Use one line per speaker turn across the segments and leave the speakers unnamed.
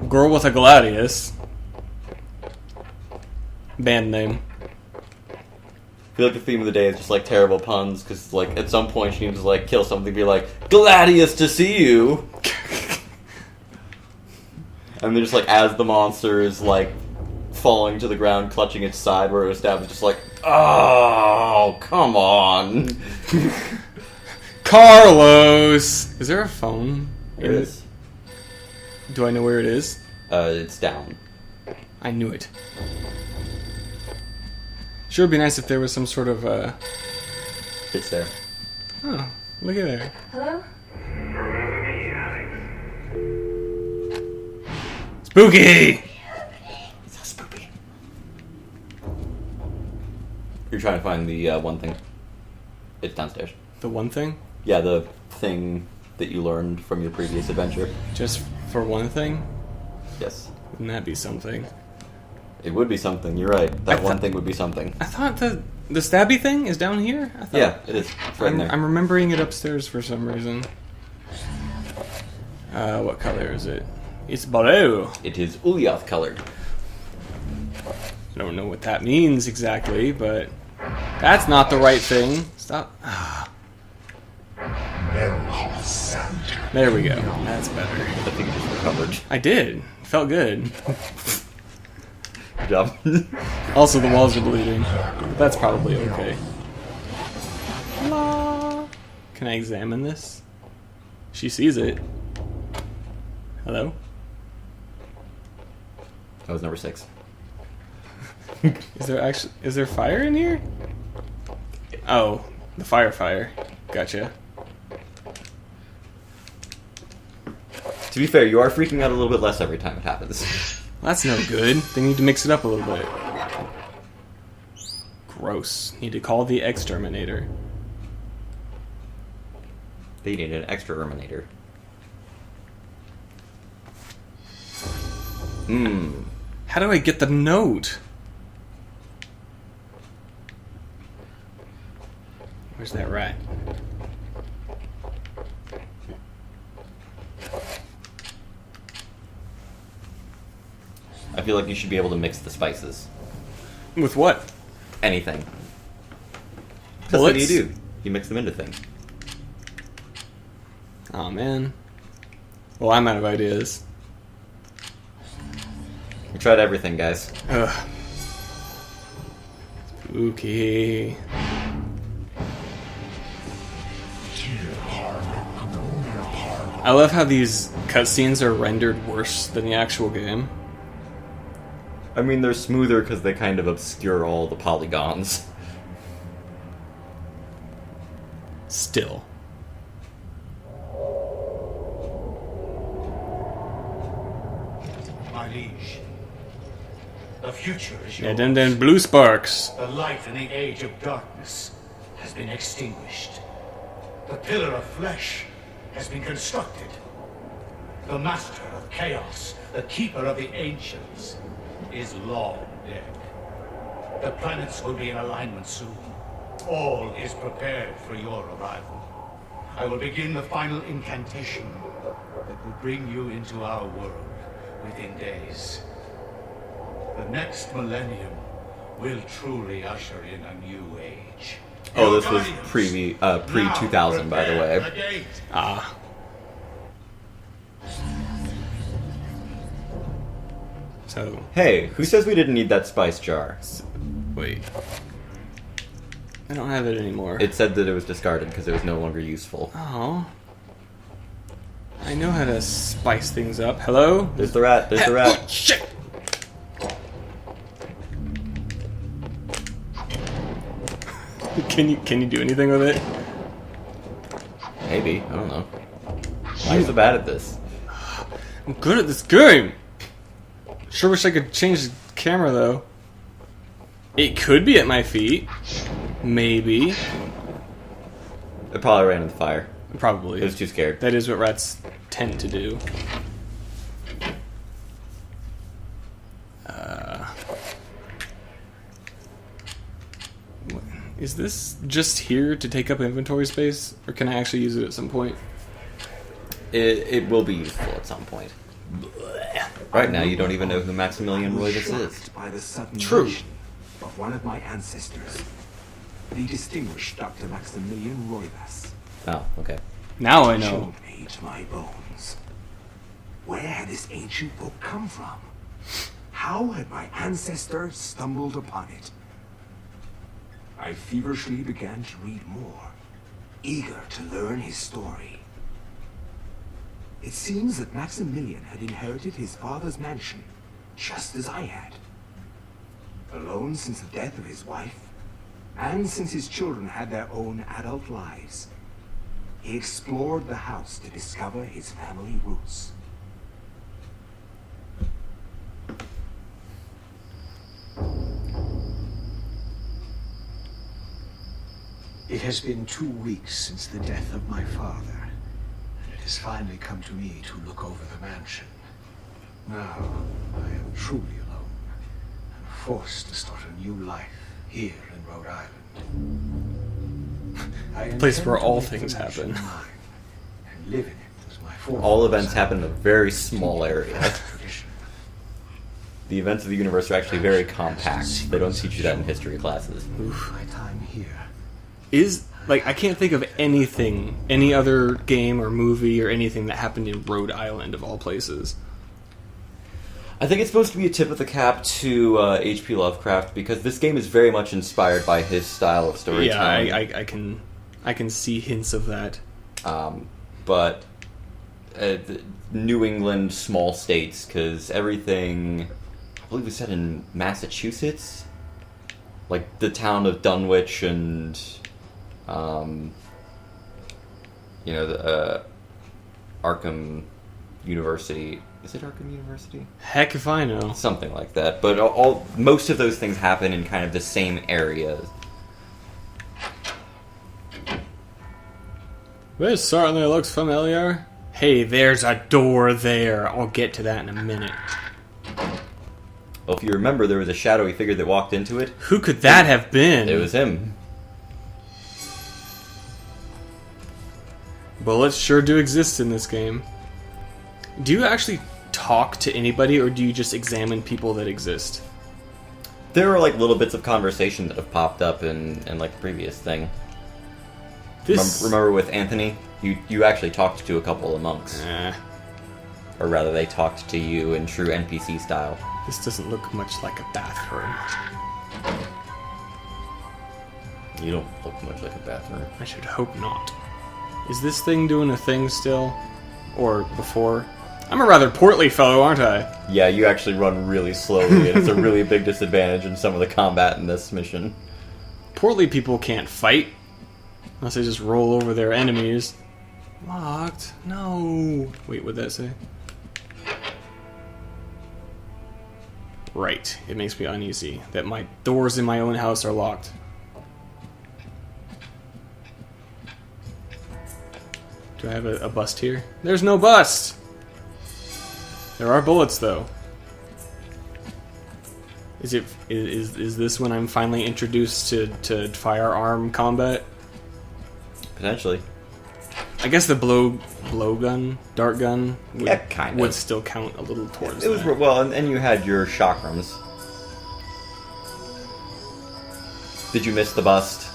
Girl with a Gladius. Band name.
I feel like the theme of the day is just like terrible puns, because like at some point she needs to like kill something, be like, Gladius to see you! And then just like as the monster is like falling to the ground, clutching its side where it was stabbed, it's just like, oh, come on.
Carlos! Is there a phone?
There is.
Do I know where it is?
It's down.
I knew it. Sure would be nice if there was some sort of,
It's there.
Oh, look at there.
Hello?
Spooky!
It's so spooky. You're trying to find the one thing. It's downstairs.
The one thing?
Yeah, the thing that you learned from your previous adventure.
Just for one thing?
Yes.
Wouldn't that be something?
It would be something, you're right. That one thing would be something.
I thought the stabby thing is down here? I thought,
Yeah, it is. It's right there.
I'm remembering it upstairs for some reason. What color is it? It's blue.
It is Ulyath colored.
I don't know what that means exactly, but that's not the right thing. Stop. There we go. That's better.
I think it just recovered.
I did. Felt good.
Good job.
Also, the walls are bleeding. But that's probably okay. Hello. Can I examine this? She sees it. Hello?
That was number 6.
Is there fire in here? Oh, the fire. Gotcha.
To be fair, you are freaking out a little bit less every time it happens.
That's no good. They need to mix it up a little bit. Gross. Need to call the exterminator.
They need an extra Terminator.
How do I get the note? Where's that rat?
I feel like you should be able to mix the spices.
With what?
Anything. That's what you do. You mix them into things.
Oh man. Well, I'm out of ideas.
We tried everything, guys.
Ugh. Spooky. I love how these cutscenes are rendered worse than the actual game.
I mean, they're smoother because they kind of obscure all the polygons.
Still.
My liege, the future is
Yeah,
yours.
then blue sparks.
The light in the age of darkness has been extinguished. The pillar of flesh has been constructed. The master of chaos, the keeper of the ancients, is long dead. The planets will be in alignment soon. All is prepared for your arrival. I will begin the final incantation that will bring you into our world within days. The next millennium will truly usher in a new age.
Oh,
Your
this was
guardians,
pre-2000, by the
prepare
way.
the gate.
Ah. So,
Hey, who says we didn't need that spice jar?
wait. I don't have it anymore.
It said that it was discarded because it was no longer useful.
Oh. I know how to spice things up. Hello?
There's the rat, there's the
Oh,
rat.
shit! Can you do anything with it?
Maybe, I don't know. Why are you so bad at this?
I'm good at this game! Sure wish I could change the camera though. It could be at my feet. Maybe.
It probably ran in the fire.
Probably.
It was too scared.
That is what rats tend to do. Is this just here to take up inventory space? Or can I actually use it at some point?
It will be useful at some point. Blech. Right now, you don't even know who Maximilian Roivas is.
Shocked by the sudden
True.
mention of one of my ancestors, the distinguished Dr. Maximilian Roivas.
Oh, okay.
Now I know.
Showed me to my bones. Where had this ancient book come from? How had my ancestor stumbled upon it? I feverishly began to read more, eager to learn his story. It seems that Maximilian had inherited his father's mansion, just as I had. Alone since the death of his wife, and since his children had their own adult lives, he explored the house to discover his family roots. It has been 2 weeks since the death of my father, and it has finally come to me to look over the mansion. Now, I am truly alone, and forced to start a new life here in Rhode Island.
Place where all things happen.
And live in it as my
All events happen in a very small area.
tradition.
The events of the universe are actually very compact. They don't teach you that in history classes.
My time here.
I can't think of anything, any other game or movie or anything that happened in Rhode Island of all places.
I think it's supposed to be a tip of the cap to H.P. Lovecraft because this game is very much inspired by his style of storytelling.
Yeah, I can see hints of that.
But the New England, small states, because everything, I believe, was set in Massachusetts, like the town of Dunwich and, the Arkham University. Is it Arkham University?
Heck if I know.
Something like that. But most of those things happen in kind of the same areas.
This certainly looks familiar. Hey, there's a door there. I'll get to that in a minute.
Well, if you remember, there was a shadowy figure that walked into it.
Who could that have been?
It was him.
Bullets sure do exist in this game. Do you actually talk to anybody, or do you just examine people that exist?
There are like little bits of conversation that have popped up in like the previous thing.
This...
Remember with Anthony? You actually talked to a couple of monks. Or rather, they talked to you in true NPC style.
This doesn't look much like a bathroom.
You don't look much like a bathroom.
I should hope not. Is this thing doing a thing still? Or before? I'm a rather portly fellow, aren't I?
Yeah, you actually run really slowly, and it's a really big disadvantage in some of the combat in this mission.
Portly people can't fight. Unless they just roll over their enemies. Locked? No. Wait, what'd that say? Right. It makes me uneasy that my doors in my own house are locked. Do I have a bust here? There's no bust! There are bullets, though. Is this when I'm finally introduced to firearm combat?
Potentially.
I guess the blow gun, dart gun,
kind
would
of.
still count a little towards
It was
that.
well, and you had your chakrams. Did you miss the bust?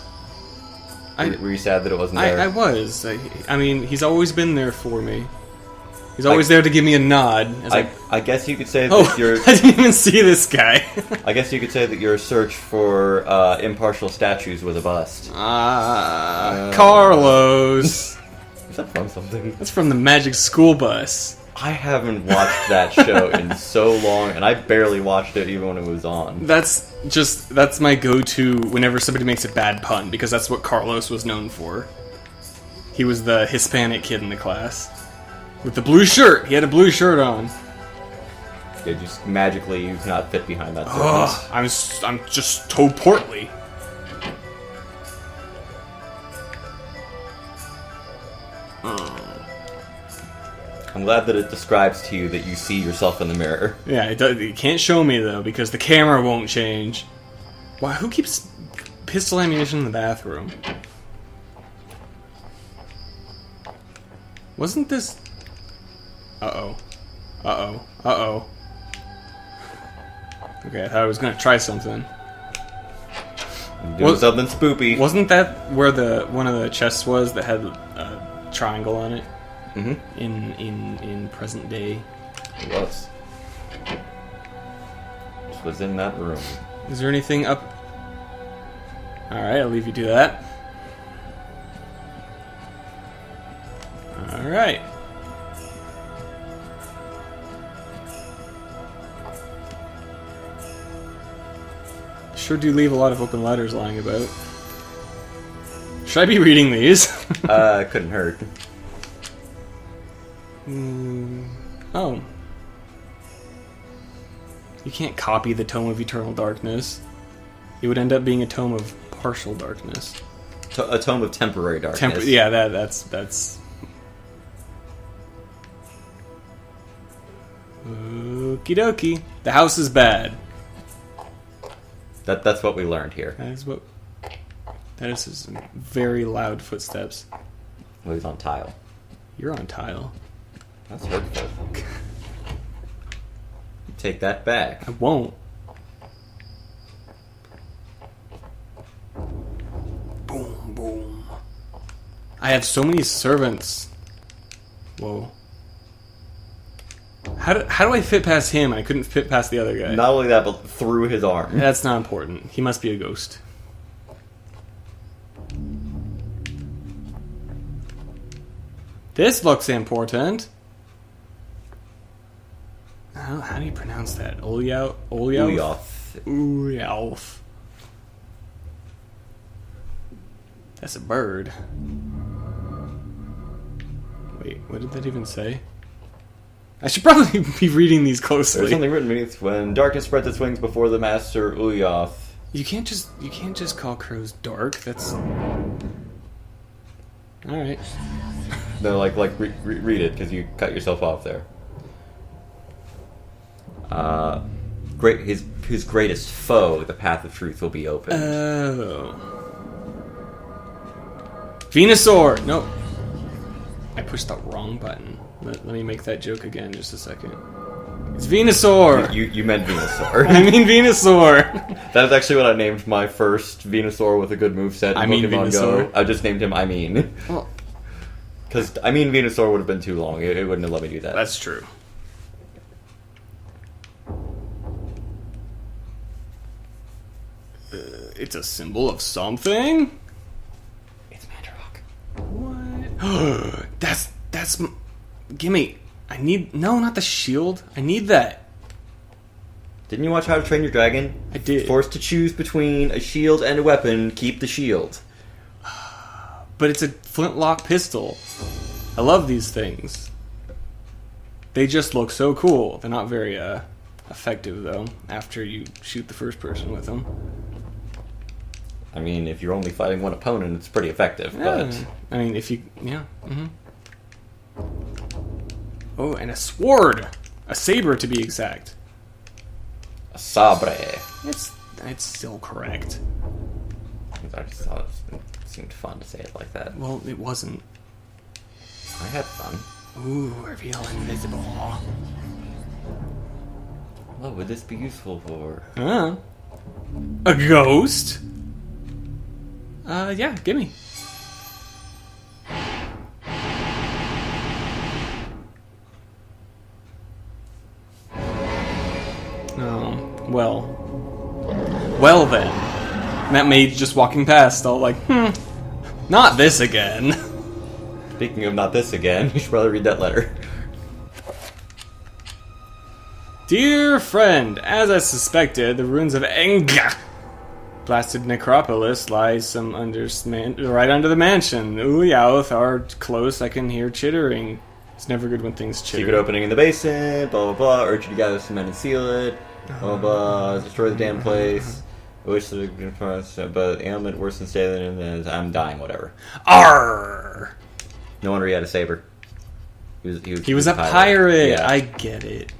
Were you sad that it wasn't there?
I was. I mean, he's always been there for me. He's always there to give me a nod.
I guess you could say that
oh,
your
I didn't even see this guy.
I guess you could say that your search for impartial statues was a bust.
Carlos.
Is that from something?
That's from the Magic School Bus.
I haven't watched that show in so long, and I barely watched it even when it was on.
That's my go-to whenever somebody makes a bad pun, because that's what Carlos was known for. He was the Hispanic kid in the class. With the blue shirt. He had a blue shirt on.
Yeah, just magically you cannot fit behind that
Oh, I'm just so portly.
I'm glad that it describes to you that you see yourself in the mirror.
Yeah, it can't show me, though, because the camera won't change. Why? Who keeps pistol ammunition in the bathroom? Wasn't this... Uh-oh. Uh-oh. Uh-oh. Okay, I thought I was gonna try something.
Doing something spoopy.
Wasn't that where one of the chests was that had a triangle on it?
Mm-hmm.
In present day.
It was. This was in that room.
Is there anything up? Alright, I'll leave you to that. Alright. Sure do leave a lot of open letters lying about. Should I be reading these?
Couldn't hurt.
Oh. You can't copy the Tome of Eternal Darkness. It would end up being a Tome of Partial Darkness.
A tome of temporary darkness.
Yeah, that's... Okie dokie. The house is bad.
That's what we learned here.
That is some very loud footsteps.
Well, he's on tile.
You're on tile.
That's hurtful. Take that back.
I won't. Boom, boom. I have so many servants. Whoa. How do I fit past him? I couldn't fit past the other guy.
Not only that, but through his arm.
That's not important. He must be a ghost. This looks important. How do you pronounce that? Ulyaoth? Ulyaoth. That's a bird. Wait, what did that even say? I should probably be reading these closely.
There's something written beneath. When darkness spreads its wings before the master Ulyaoth.
You can't just call crows dark. That's all right.
No, read it because you cut yourself off there. His greatest foe, the path of truth will be opened.
Oh. Venusaur! No. I pushed the wrong button. Let me make that joke again just a second. It's Venusaur!
You meant Venusaur.
I mean Venusaur!
That is actually what I named my first Venusaur with a good moveset in Pokemon Go. I just named him I mean.
Well,
because I mean Venusaur would have been too long. It wouldn't have let me do that.
that's true. It's a symbol of something?
It's Mandarok.
What? that's... Gimme. I need... No, not the shield. I need that.
Didn't you watch How to Train Your Dragon?
I did.
Forced to choose between a shield and a weapon, keep the shield.
But it's a flintlock pistol. I love these things. They just look so cool. They're not very effective, though, after you shoot the first person with them.
I mean, if you're only fighting one opponent, it's pretty effective, but...
I mean, if you... Yeah. Mm-hmm. Oh, and a sword! A saber, to be exact.
A sabre.
It's still correct.
I just thought it seemed fun to say it like that.
Well, it wasn't.
I had fun.
Ooh, reveal invisible.
What would this be useful for?
Huh? A ghost? Yeah, gimme. Oh, well. Well then. That maid just walking past, all like, not this again.
Speaking of not this again, you should probably read that letter.
Dear friend, as I suspected, the ruins of Enga, blasted necropolis, lies some right under the mansion. Ulyaoth are close, I can hear chittering. It's never good when things chitter.
Secret opening in the basement, blah blah blah, urge you to gather some men and seal it, blah blah blah, destroy the damn place. I wish that it could pass, but ailment worse than stay than I'm dying, whatever.
Arrgh!
No wonder he had a saber. He was
a pirate.
Yeah.
I get it.